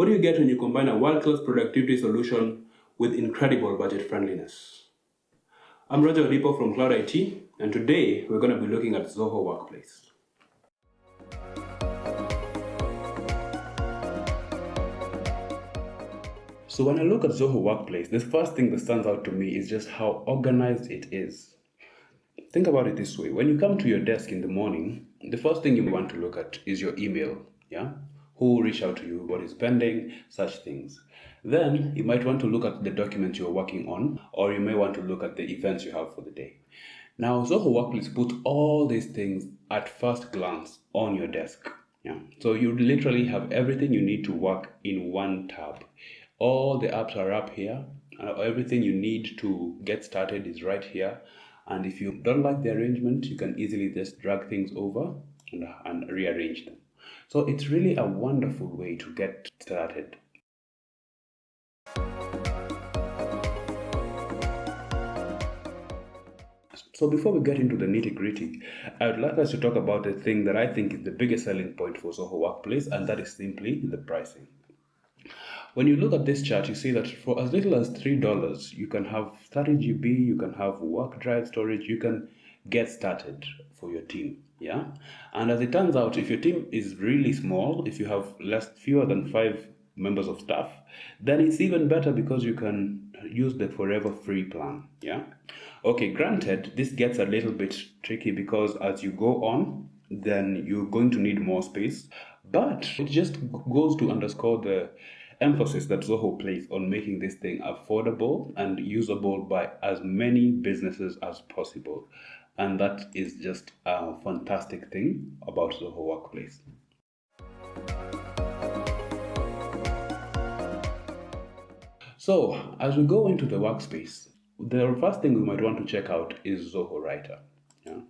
What do you get when you combine a world-class productivity solution with incredible budget friendliness? I'm Roger Olipo from Cloud IT, and today we're going to be looking at Zoho Workplace. So when I look at Zoho Workplace, the first thing that stands out to me is just how organized it is. Think about it this way. When you come to your desk in the morning, the first thing you want to look at is your email. Yeah? Who reached out to you, what is pending, such things. Then you might want to look at the document you're working on, or you may want to look at the events you have for the day. Now, Zoho Workplace puts all these things at first glance on your desk. Yeah? So you literally have everything you need to work in one tab. All the apps are up here. Everything you need to get started is right here. And if you don't like the arrangement, you can easily just drag things over and rearrange them. So it's really a wonderful way to get started. So before we get into the nitty-gritty, I would like us to talk about the thing that I think is the biggest selling point for Zoho Workplace, and that is simply the pricing. When you look at this chart, you see that for as little as $3, you can have 30 GB, you can have work drive storage, you can get started for your team. Yeah. And as it turns out, if your team is really small, if you have fewer than 5 members of staff, then it's even better because you can use the forever free plan. Yeah. Okay, granted, this gets a little bit tricky because as you go on, then you're going to need more space, but it just goes to underscore the emphasis that Zoho places on making this thing affordable and usable by as many businesses as possible. And that is just a fantastic thing about Zoho Workplace. So, as we go into the workspace, the first thing we might want to check out is Zoho Writer. Yeah?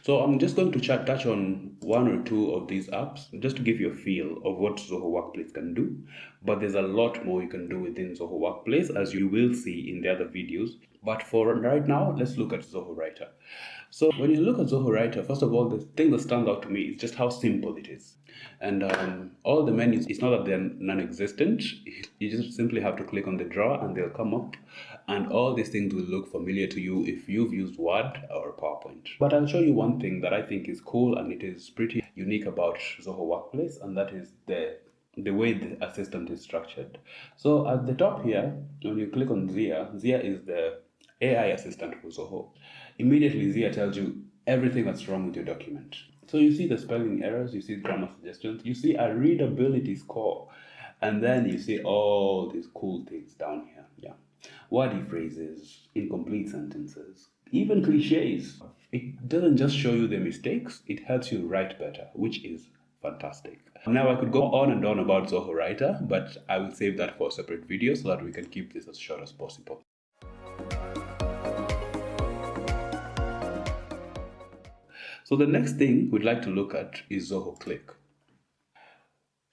So I'm just going to touch on one or two of these apps just to give you a feel of what Zoho Workplace can do. But there's a lot more you can do within Zoho Workplace, as you will see in the other videos. But for right now, let's look at Zoho Writer. So when you look at Zoho Writer, first of all, the thing that stands out to me is just how simple it is. And all the menus, it's not that they're non-existent. You just simply have to click on the drawer and they'll come up. And all these things will look familiar to you if you've used Word or PowerPoint. But I'll show you one thing that I think is cool and it is pretty unique about Zoho Workplace, and that is the way the assistant is structured. So at the top here, when you click on Zia is the AI assistant for Zoho. Immediately Zia tells you everything that's wrong with your document. So you see the spelling errors, you see grammar suggestions, you see a readability score, and then you see all these cool things down here. Yeah. Wordy phrases, incomplete sentences, even cliches. It doesn't just show you the mistakes, it helps you write better, which is fantastic. Now I could go on and on about Zoho Writer, but I will save that for a separate video so that we can keep this as short as possible. So the next thing we'd like to look at is Zoho Click.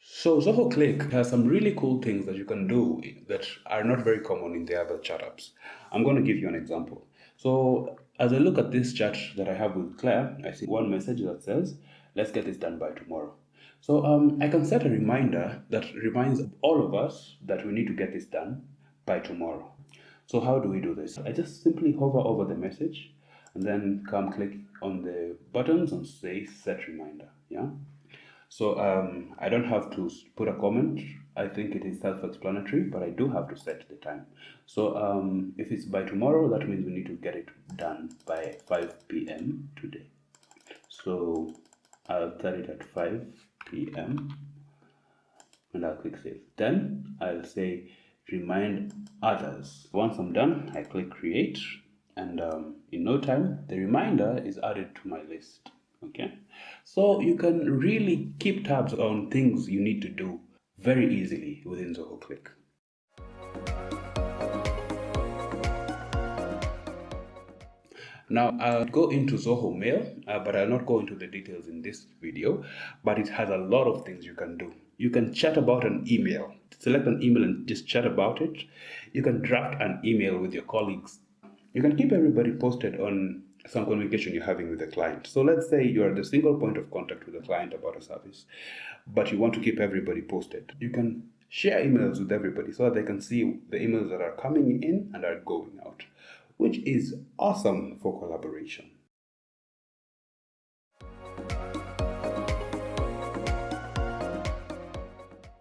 So Zoho Click has some really cool things that you can do that are not very common in the other chat apps. I'm going to give you an example. So as I look at this chat that I have with Claire, I see one message that says, let's get this done by tomorrow. So I can set a reminder that reminds all of us that we need to get this done by tomorrow. So how do we do this? I just simply hover over the message and then come click on the buttons and say set reminder. Yeah. So I don't have to put a comment. I think it is self-explanatory, but I do have to set the time. So if it's by tomorrow, that means we need to get it done by 5 p.m. today. So I'll set it at 5 p.m. and I'll click save. Then I'll say remind others. Once I'm done, I click create, and in no time, the reminder is added to my list. Okay, so you can really keep tabs on things you need to do very easily within Zoho Click. Now I'll go into Zoho Mail, but I'll not go into the details in this video, but it has a lot of things you can do. You can chat about an email. Select an email and just chat about it. You can draft an email with your colleagues. You can keep everybody posted on some communication you're having with the client. So let's say you're the single point of contact with the client about a service, but you want to keep everybody posted. You can share emails with everybody so that they can see the emails that are coming in and are going out, which is awesome for collaboration.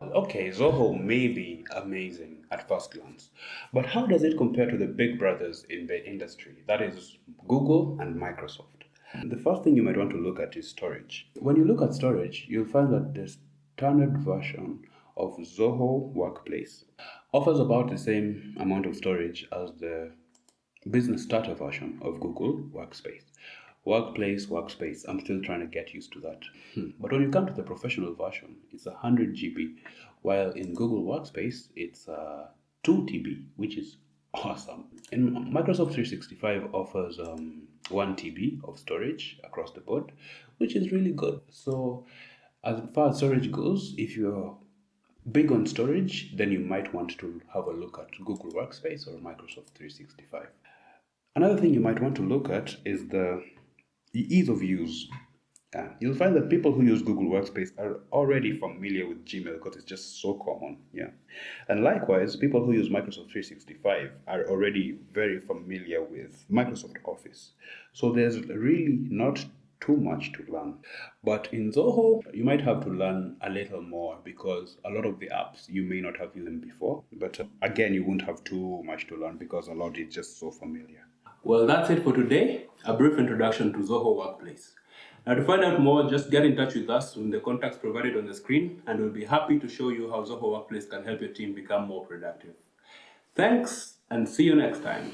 Okay, Zoho may be amazing at first glance, but how does it compare to the big brothers in the industry? That is Google and Microsoft. The first thing you might want to look at is storage. When you look at storage, you'll find that the standard version of Zoho Workplace offers about the same amount of storage as the business starter version of Google Workspace. Workspace, I'm still trying to get used to that. But when you come to the professional version, it's 100 GB, while in Google Workspace, it's 2 TB, which is awesome. And Microsoft 365 offers 1 TB of storage across the board, which is really good. So, as far as storage goes, if you're big on storage, then you might want to have a look at Google Workspace or Microsoft 365. Another thing you might want to look at is the ease of use. You'll find that people who use Google Workspace are already familiar with Gmail because it's just so common. Yeah. And likewise, people who use Microsoft 365 are already very familiar with Microsoft Office. So there's really not too much to learn. But in Zoho, you might have to learn a little more because a lot of the apps you may not have used them before. But again, you won't have too much to learn because a lot is just so familiar. Well, that's it for today. A brief introduction to Zoho Workplace. Now, to find out more, just get in touch with us in the contacts provided on the screen, and we'll be happy to show you how Zoho Workplace can help your team become more productive. Thanks, and see you next time.